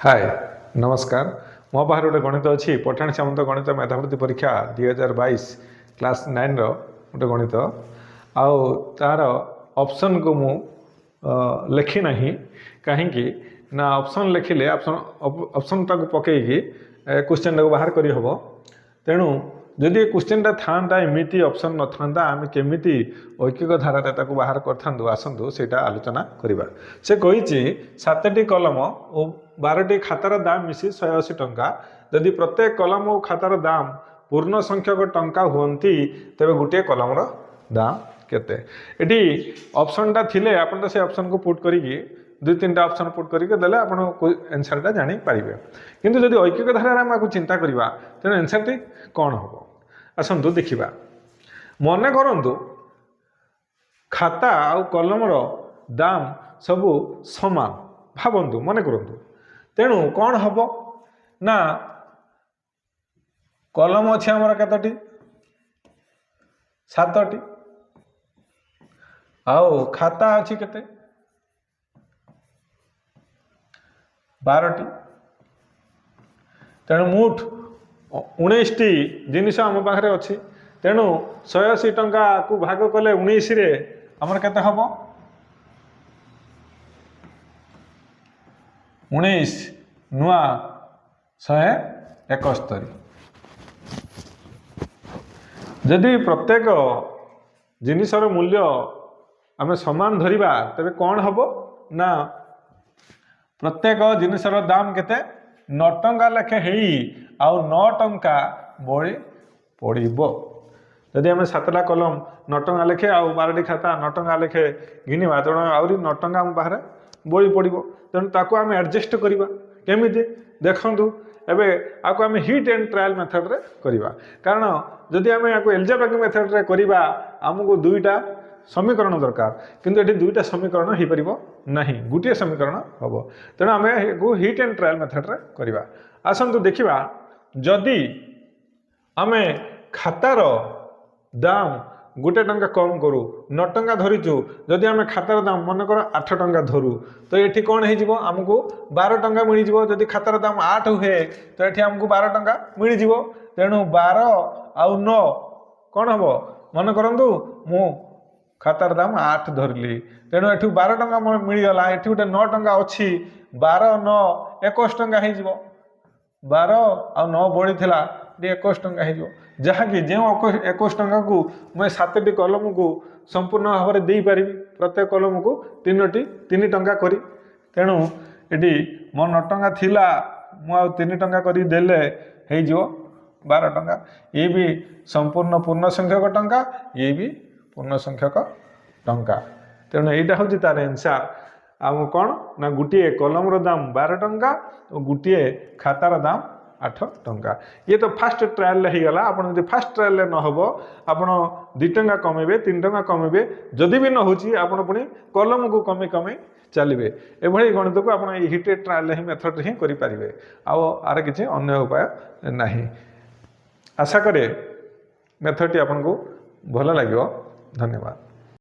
हाय नमस्कार मो पाखे गोटे गणित अच्छी पठाणी सामंत गणित मेधावृत्ति परीक्षा 2022 क्लास 9 गोटे गणित आउ तार ऑप्शन को मु लिखी ना कहीं ना ऑप्शन लिखिले ऑप्शन टाक पकईकि क्वेश्चन टाक बाहर करी हबो तेणु जदि क्वेश्चनटा था एमती ऑप्शन न था आम केमी ऐकिक धारा बाहर करूँ आसतु से आलोचना करवा से कही 7टी कलम और 12टी खातार दाम मिसी 180 टंका जदि प्रत्येक कलम और खातार दाम पूर्ण संख्यक टंका हुंती तेरे गोटे कलमर दाम केते एटी ऑप्शनटा थिले आपन तो से ऑप्शन को पुट करिकी 2-3टा ऑप्शन पुट करके देले आपण आंसरटा जानी पारिबे किंतु जदि ऐकिक धारा आम चिंता करवा तेणु आंसरटी कौन हम आसतु देखा मन करंतु खाता आउ कलमर दाम सबू समान भावतु मन करंतु तेणु कौन हम ना कलम अच्छे आमर केतोटी 7टी आउ खाता अच्छी केते 12टी तेणु मुठ 19टी जिनिस आम पाखे अच्छी तेणु 180 टंका को भाग कले 19 रे आमर केते हम 19 नुआ 171 जदि प्रत्येक जिनिसर मूल्य आम समान धरिबा तेरे कौन हम ना प्रत्येक जिनिसर दाम केते 9 टंका लेखे हेई आउ 9 टंका बड़ी पड़ो जदि आम 7टा कलम 9 टंका लेखे आउ 12टी खाता 9 टंका लेखे घिनवा तेणु आहरी 9 टंका आम बाहर बड़ी पड़ो तेणु ताको आम एडजस्ट करवा केमी देखु एबे आको आम हिट एंड ट्रायल मेथड रे करवा कारण जदि आम या एल्जेब्रिक मेथड रे करवा आमको 2टा समीकरण दरकार किंतु ये 2टा समीकरण हो पार ना गोटे समीकरण हम तेणु आम हिट एंड ट्रायल मेथड रे करवा आसतु देखा जदि आम खातार दाम 1 टंका कम करूँ 9 टंका धरीचु जदि आम खातार दाम मनकर 8 टंका धरू तो ये कौन हो आमको 12 टंका मिल जाव जदि खातार दाम 8 हुए तो ये आमको 12 टंका मिल जाव तेणु 12 आउ 9 कौन हम मन करूँ मु खातार दाम 8 धरली तेणु ये 12 टंका मिलगला ये गोटे 9 टंका अच्छी 12 9 21 टंका हो 12 आउ 9 बढ़ी था 21 टंका हो जहाँकि जो 21 टंका को मैं 7टी कलम को संपूर्ण भाव में दे पारि प्रत्येक कलम को 3 टंका करी तेणु ये मो 9 टंका थिला मु 3 टंका करी देले हो 12 टंका ये भी संपूर्ण पूर्ण संख्यक टंका ये भी पूर्ण संख्यक टंका तेणु यहाँ हूँ तार आंसर आम कौन ना गोटे कलमर दाम 12 टंका और गोटे खातार दाम 8 टंका ये तो फास्ट ट्रायल हो गला आप फास्ट ट्रायल न हम आप 2 टंका कमेबे 3 टंका कमेबे जदि भी न होची आप पुणी कलम को कमे कमे चलिए एभली गणित को आप हिटेड ट्रायल ही मेथड ही करें आर किसी अन्य उपाय नहीं आशा करे मेथड टी आपको भल लगे धन्यवाद।